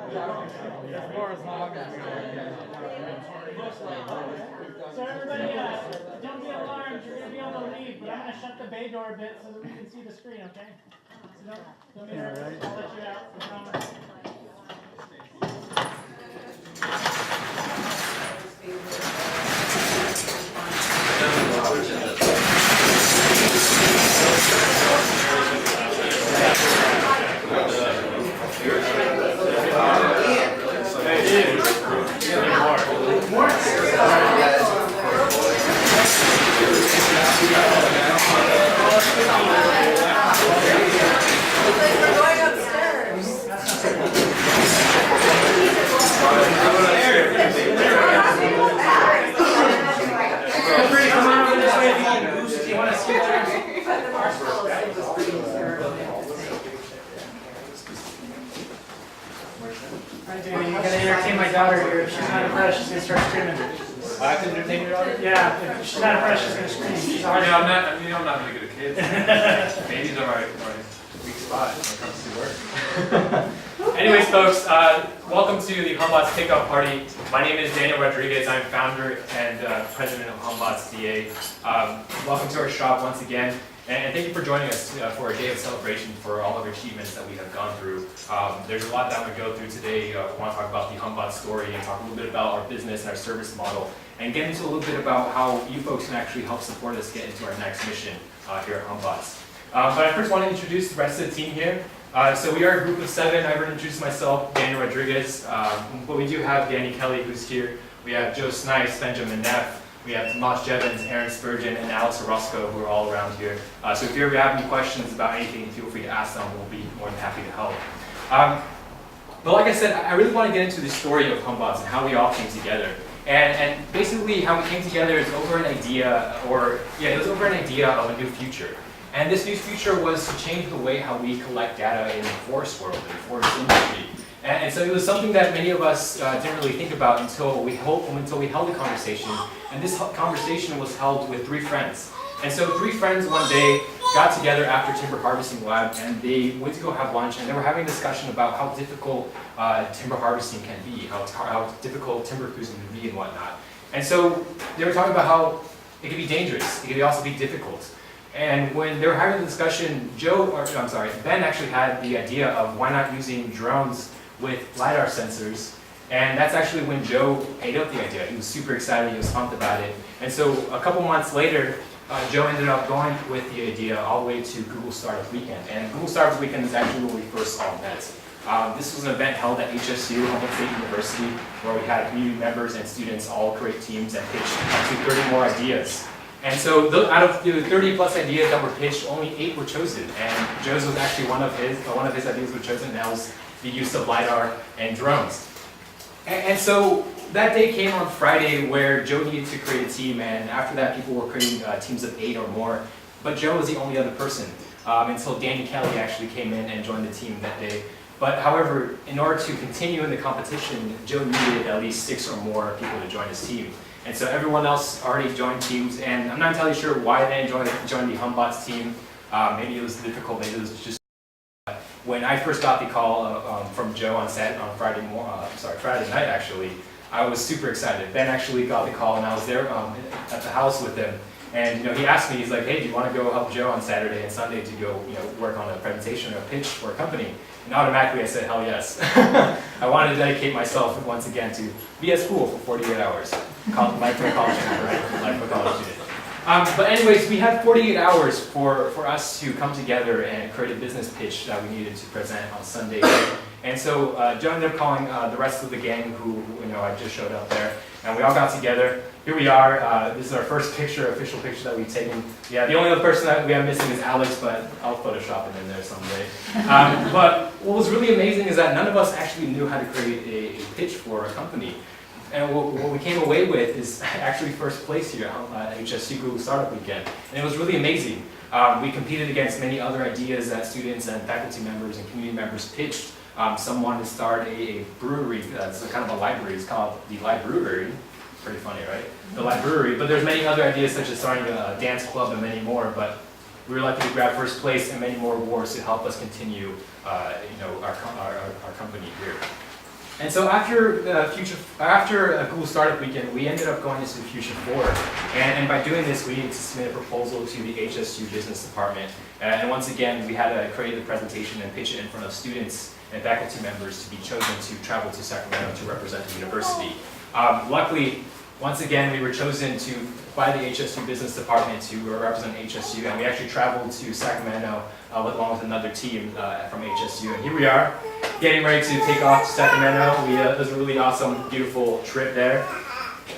So everybody, don't be alarmed. You're going to be able to leave, but I'm going to shut the bay door a bit so that we can see the screen, okay? So don't be nervous. I'll let you out. I promise. Alright, Danny, you gotta entertain my daughter here. If she's not impressed, she's gonna start screaming. I have to entertain your daughter? Yeah, if she's not impressed, she's gonna scream. She's I'm not very good at kids. Babies are my weak spot when it comes to work. Anyways, folks, welcome to the Humbots Kickoff Party. My name is Daniel Rodriguez. I'm founder and president of Humbots DA. Welcome to our shop once again. And thank you for joining us for a day of celebration for all of the achievements that we have gone through. There's a lot that we go through today. We want to talk about the Humbots story and talk a little bit about our business and our service model, and get into a little bit about how you folks can actually help support us get into our next mission here at Humbots. But I first want to introduce the rest of the team here. So we are a group of 7. I've already introduced myself, Daniel Rodriguez, but we do have Danny Kelly, who's here. We have Joe Snipes, Benjamin Neff. We have Tomas Jevons, Aaron Spurgeon, and Alex Orozco, who are all around here. So if you ever have any questions about anything, feel free to ask them. We'll be more than happy to help. But like I said, I really want to get into the story of Humbots and how we all came together. And basically how we came together is over an idea, it was over an idea of a new future. And this new future was to change the way how we collect data in the forest world, in the forest industry. And so it was something that many of us didn't really think about until we held a conversation. And this conversation was held with 3 friends. And so 3 friends one day got together after timber harvesting lab, and they went to go have lunch, and they were having a discussion about how difficult timber harvesting can be, how difficult timber cruising can be and whatnot. And so they were talking about how it can be dangerous, it can also be difficult. And when they were having the discussion, Ben actually had the idea of why not using drones with LiDAR sensors. And that's actually when Joe ate up the idea. He was super excited, he was pumped about it. And so a couple months later, Joe ended up going with the idea all the way to Google Startup Weekend. And Google Startup Weekend is actually where we first all met. This was an event held at HSU, Humboldt State University, where we had community members and students all create teams and pitch up to 30 more ideas. And so out of the 30 plus ideas that were pitched, only 8 were chosen. And Joe's was actually one of his ideas were chosen, and that was the use of LiDAR and drones. And so that day came on Friday where Joe needed to create a team, and after that people were creating teams of 8 or more. But Joe was the only other person until Danny Kelly actually came in and joined the team that day. But however, in order to continue in the competition, Joe needed at least 6 or more people to join his team. And so everyone else already joined teams, and I'm not entirely sure why they didn't join the Humbots team. Maybe it was difficult, maybe it was just when I first got the call from Joe on Friday night actually, I was super excited. Ben actually got the call, and I was there at the house with him. And he asked me, he's like, "Hey, do you want to go help Joe on Saturday and Sunday to go work on a presentation or a pitch for a company?" And automatically I said, hell yes. I wanted to dedicate myself once again to be at school for 48 hours. Life for a college student, right? Life for a college student. But anyways, we had 48 hours for us to come together and create a business pitch that we needed to present on Sunday. And so Joe ended up calling the rest of the gang who I just showed up there, and we all got together. Here we are. This is our first official picture that we've taken. Yeah, the only other person that we have missing is Alex, but I'll Photoshop him in there someday. But what was really amazing is that none of us actually knew how to create a pitch for a company. And what we came away with is actually first place here at HSU Google Startup Weekend. And it was really amazing. We competed against many other ideas that students and faculty members and community members pitched. Some wanted to start a brewery, it's kind of a library, it's called the Library. Pretty funny, right? The Library, but there's many other ideas such as starting a dance club and many more, but we were lucky to grab first place and many more awards to help us continue our company here. And so after a Google Startup Weekend, we ended up going into the Future 4. And by doing this, we needed to submit a proposal to the HSU Business Department. And once again, we had to create a presentation and pitch it in front of students and faculty members to be chosen to travel to Sacramento to represent the university. Luckily, once again, we were chosen by the HSU Business Department to represent HSU, and we actually traveled to Sacramento along with another team from HSU. And here we are, getting ready to take off to Sacramento. It was a really awesome, beautiful trip there.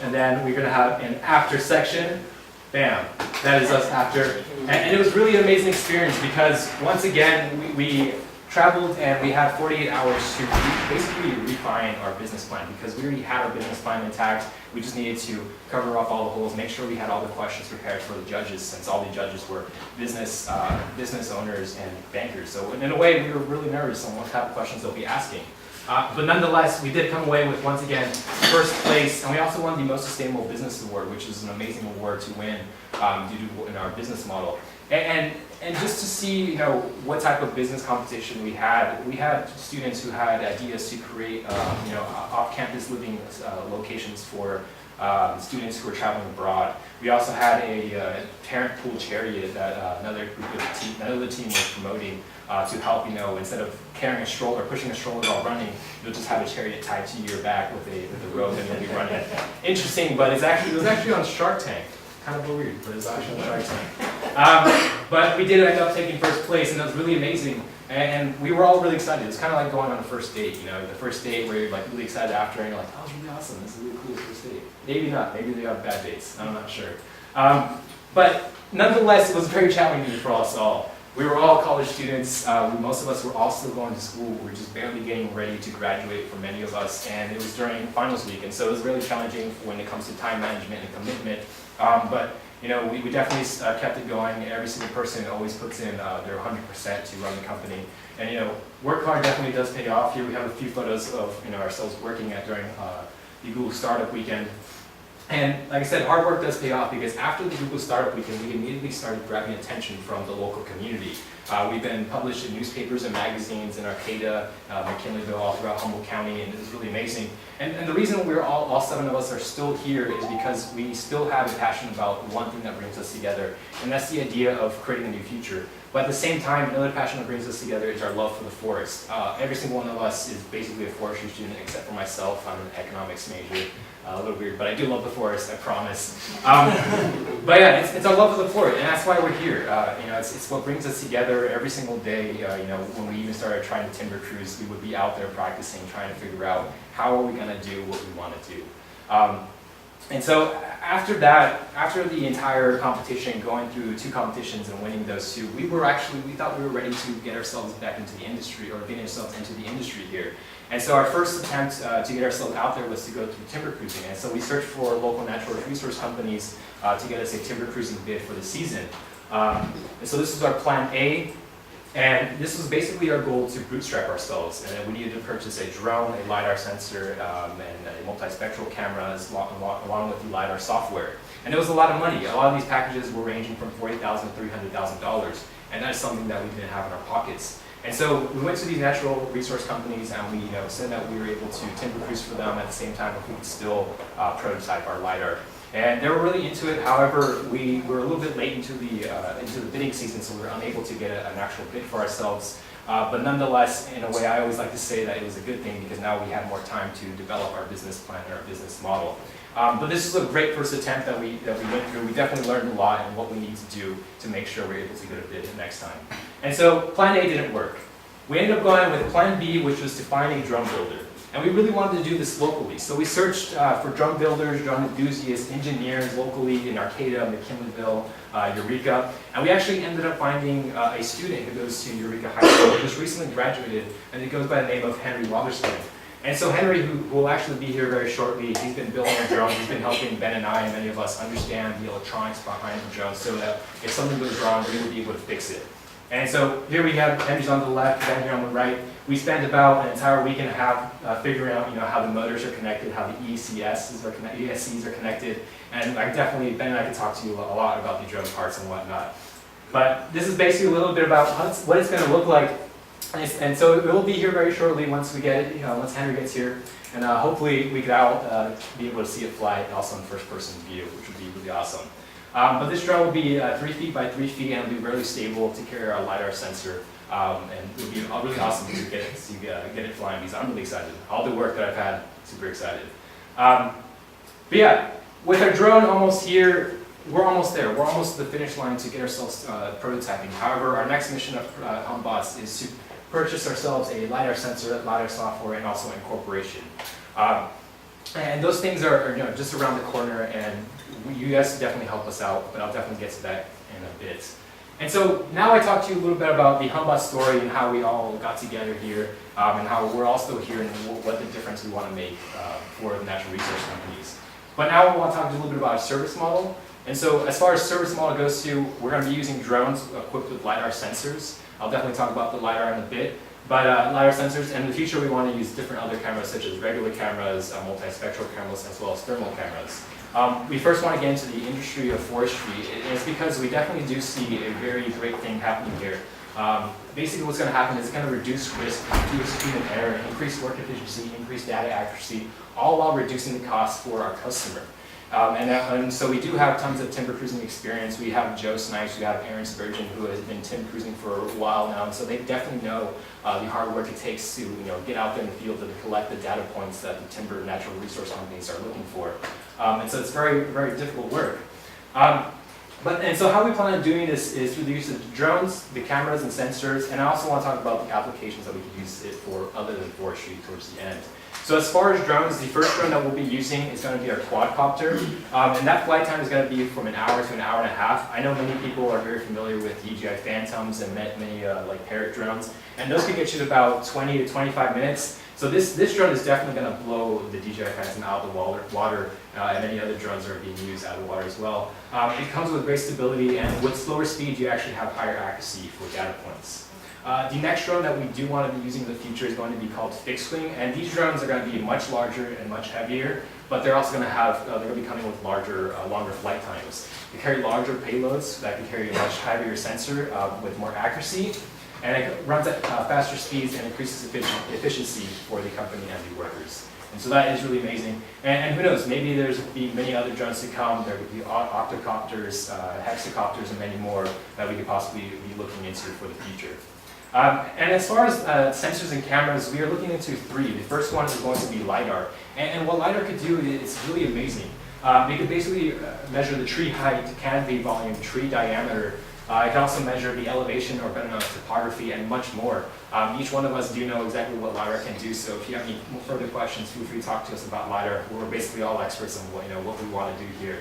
And then we're going to have an after section. Bam, that is us after. And it was really an amazing experience because once again, we traveled and we had 48 hours to basically refine our business plan because we already had our business plan intact. We just needed to cover up all the holes, make sure we had all the questions prepared for the judges, since all the judges were business owners and bankers. So in a way, we were really nervous on what type of questions they'll be asking. But nonetheless, we did come away with, once again, first place, and we also won the Most Sustainable Business Award, which is an amazing award to win due to in our business model. And just to see, what type of business competition we had students who had ideas to create, off-campus living locations for students who were traveling abroad. We also had a parent pool chariot that another team was promoting to help, instead of carrying a stroller, pushing a stroller while running, you'll just have a chariot tied to your back with a rope and you'll be running. Interesting, but it was actually on Shark Tank. Kind of weird, but it's actually on Shark Tank. But we did end up taking first place, and it was really amazing. And we were all really excited. It's kind of like going on a first date, the first date where you're like really excited after, and you're like, oh, it's really awesome. This is a really cool first date. Maybe not. Maybe they have bad dates. I'm not sure. But nonetheless, it was very challenging for us all. We were all college students. Most of us were all still going to school. We were just barely getting ready to graduate for many of us, and it was during finals week, and so it was really challenging when it comes to time management and commitment. But we definitely kept it going. Every single person always puts in their 100% to run the company. And work hard definitely does pay off. Here we have a few photos of ourselves working during the Google Startup Weekend. And like I said, hard work does pay off because after the Google Startup Weekend, we immediately started grabbing attention from the local community. We've been published in newspapers and magazines in Arcata, McKinleyville, all throughout Humboldt County, and it was really amazing. And the reason we're all 7 of us are still here is because we still have a passion about one thing that brings us together, and that's the idea of creating a new future. But at the same time, another passion that brings us together is our love for the forest. Every single one of us is basically a forestry student, except for myself. I'm an economics major. A little weird, but I do love the forest, I promise. But yeah, it's our love of the forest, and that's why we're here. It's what brings us together every single day. When we even started trying to timber cruise, we would be out there practicing, trying to figure out how are we going to do what we want to do. And so after the entire competition, going through 2 competitions and winning those 2, we thought we were ready to get ourselves back into the industry, or get ourselves into the industry here. And so our first attempt to get ourselves out there was to go through timber cruising. And so we searched for local natural resource companies to get us a timber cruising bid for the season. And so this was our plan A. And this was basically our goal to bootstrap ourselves. And then we needed to purchase a drone, a LiDAR sensor, and a multispectral cameras along with the LiDAR software. And it was a lot of money. A lot of these packages were ranging from $40,000 to $300,000. And that's something that we didn't have in our pockets. And so we went to these natural resource companies and we said that we were able to timber cruise for them at the same time if we could still prototype our LiDAR. And they were really into it. However, we were a little bit late into the bidding season, so we were unable to get an actual bid for ourselves. But nonetheless, in a way, I always like to say that it was a good thing because now we had more time to develop our business plan and our business model. But this is a great first attempt that we went through. We definitely learned a lot and what we need to do to make sure we're able to get a bid next time. And so plan A didn't work. We ended up going with plan B, which was to find a drum builder. And we really wanted to do this locally. So we searched for drum builders, drum enthusiasts, engineers locally in Arcata, McKinleyville, Eureka. And we actually ended up finding a student who goes to Eureka High School, who just recently graduated, and he goes by the name of Henry Wotherspoon. And so Henry, who will actually be here very shortly, he's been building a drone. He's been helping Ben and I and many of us understand the electronics behind the drone so that if something goes wrong, we will be able to fix it. And so here we have Henry's on the left, Ben here on the right. We spent about an entire week and a half figuring out, how the motors are connected, how the ESCs are connected. And Ben and I could talk to you a lot about the drone parts and whatnot. But this is basically a little bit about what it's going to look like And so it will be here very shortly once we get it, once Henry gets here. And hopefully we could all be able to see it fly also in first-person view, which would be really awesome. But this drone will be 3 feet by 3 feet and it'll be really stable to carry our LiDAR sensor. And it would be really awesome to get it flying because I'm really excited. All the work that I've had, super excited. But yeah, with our drone almost here, we're almost there. We're almost at the finish line to get ourselves prototyping. However, our next mission of Humbots is to purchase ourselves a LiDAR sensor, LiDAR software, and also incorporation. And those things are just around the corner, and you guys definitely help us out, but I'll definitely get to that in a bit. And so now I talked to you a little bit about the Humbots story and how we all got together here, and how we're all still here and what the difference we want to make for the natural resource companies. But now I want to talk to you a little bit about our service model. And so as far as service model goes to, we're going to be using drones equipped with LiDAR sensors. I'll definitely talk about the LiDAR in a bit. But LiDAR sensors, and in the future we want to use different other cameras such as regular cameras, multispectral cameras, as well as thermal cameras. We first want to get into the industry of forestry, and it's because we definitely do see a very great thing happening here. Basically what's going to happen is it's going to reduce risk, reduce human error, increase work efficiency, increase data accuracy, all while reducing the cost for our customer. And so we do have tons of timber cruising experience. We have Joe Snipes, we have Aaron Spurgeon, who has been timber cruising for a while now, and so they definitely know the hard work it takes to get out there in the field to collect the data points that the timber natural resource companies are looking for. And so it's very, very difficult work. And so how we plan on doing this is through the use of drones, the cameras and sensors, and I also want to talk about the applications that we could use it for other than forestry towards the end. So as far as drones, the first drone that we'll be using is going to be our quadcopter, and that flight time is going to be from an hour to an hour and a half. I know many people are very familiar with DJI Phantoms and many like Parrot drones, and those can get you to about 20 to 25 minutes. So this drone is definitely going to blow the DJI Phantom out of the water, and many other drones are being used out of the water as well. It comes with great stability, and with slower speed, you actually have higher accuracy for data points. The next drone that we do want to be using in the future is going to be called fixed wing, and these drones are going to be much larger and much heavier, but they're also going to have, they're going to be coming with longer flight times. They carry larger payloads that can carry a much heavier sensor with more accuracy, and it runs at faster speeds and increases efficiency for the company and the workers. And so that is really amazing. And who knows, maybe there's be many other drones to come. There would be octocopters, hexacopters, and many more that we could possibly be looking into for the future. And as far as sensors and cameras, we are looking into 3. The first one is going to be LiDAR. And what LiDAR could do is really amazing. It could basically measure the tree height, canopy volume, tree diameter. It can also measure the elevation or better known as topography and much more. Each one of us do know exactly what LiDAR can do, so if you have any further questions, feel free to talk to us about LiDAR. We're basically all experts on what we want to do here.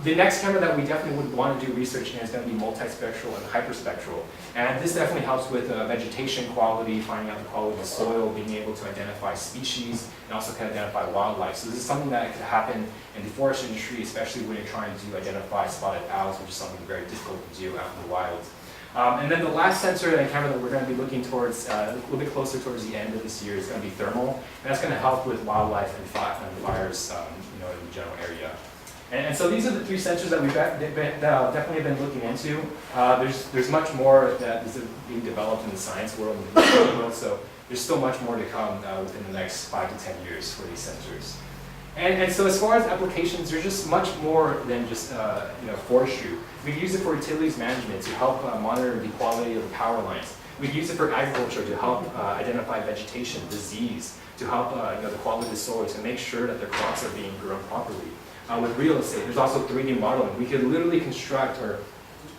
The next camera that we definitely would want to do research in is going to be multispectral and hyperspectral. And this definitely helps with vegetation quality, finding out the quality of the soil, being able to identify species, and also can identify wildlife. So this is something that could happen in the forest industry, especially when you're trying to identify spotted owls, which is something very difficult to do out in the wild. And then the last sensor and camera that we're going to be looking towards, a little bit closer towards the end of this year, is going to be thermal. And that's going to help with wildlife and fires in the general area. And so these are the 3 sensors that we've definitely been looking into. There's much more that is being developed in the science world and the research world, so there's still much more to come within the next 5 to 10 years for these sensors. And so as far as applications, there's just much more than just forestry. We can use it for utilities management to help monitor the quality of the power lines. We can use it for agriculture to help identify vegetation, disease, to help the quality of the soil, to make sure that their crops are being grown properly. With real estate, there's also 3D modeling. We could literally construct or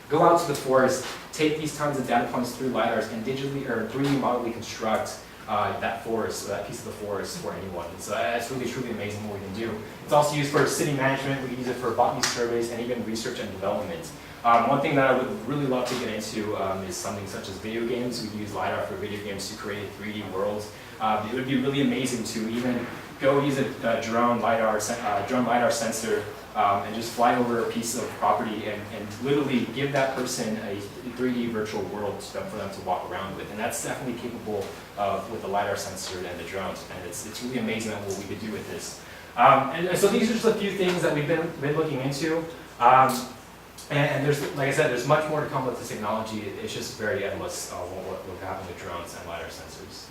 go out to the forest, take these tons of data points through LiDARs, and digitally or 3D model construct that forest, or that piece of the forest for anyone. And so that's really truly amazing what we can do. It's also used for city management. We can use it for botany surveys and even research and development. One thing that I would really love to get into is something such as video games. We can use LiDAR for video games to create 3D worlds. It would be really amazing to even go use a drone LiDAR sensor and just fly over a piece of property and literally give that person a 3D virtual world for them to walk around with. And that's definitely capable with the LiDAR sensor and the drones. And it's really amazing what we could do with this. And so these are just a few things that we've been looking into. And there's, like I said, there's much more to come with this technology. It's just very endless what happens with drones and LiDAR sensors.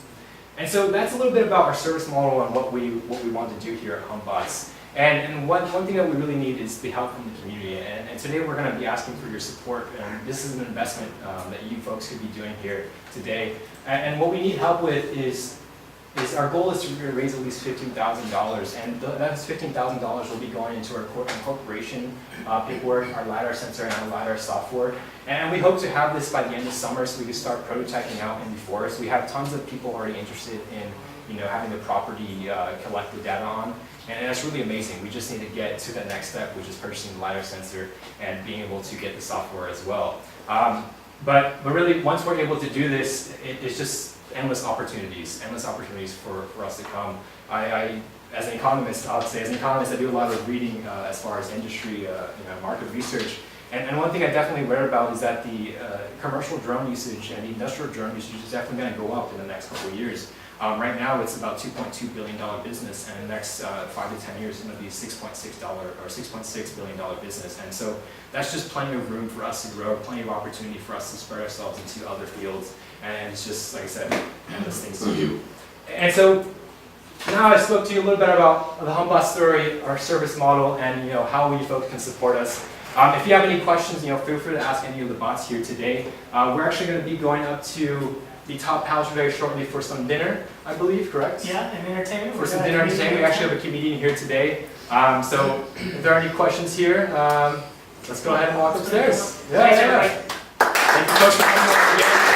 And so that's a little bit about our service model and what we want to do here at Humbots. And one thing that we really need is the help from the community. And today we're going to be asking for your support. And this is an investment that you folks could be doing here today. And what we need help with is our goal is to raise at least $15,000. And that $15,000 will be going into our incorporation paperwork, our LiDAR sensor, and our LiDAR software. And we hope to have this by the end of summer so we can start prototyping out in the forest. We have tons of people already interested in having the property collect the data on. And that's really amazing. We just need to get to the next step, which is purchasing the LiDAR sensor and being able to get the software as well. But really, once we're able to do this, it's just endless opportunities for us to come. As an economist, I do a lot of reading as far as industry, market research. And one thing I definitely read about is that the commercial drone usage and the industrial drone usage is definitely going to go up in the next couple of years. Right now, it's about $2.2 billion business, and in the next 5 to 10 years, it's going to be $6.6 billion business. And so that's just plenty of room for us to grow, plenty of opportunity for us to spread ourselves into other fields. And it's just, like I said, endless things to do. And so now I spoke to you a little bit about the Humbots story, our service model, and how you folks can support us. If you have any questions, feel free to ask any of the bots here today. We're actually going to be going up to the top house very shortly for some dinner, I believe, correct? Yeah, and entertainment. For some dinner entertainment. We actually have a comedian here today. So if there are any questions here, let's go ahead and walk upstairs. Yeah. Thank you folks for coming over again.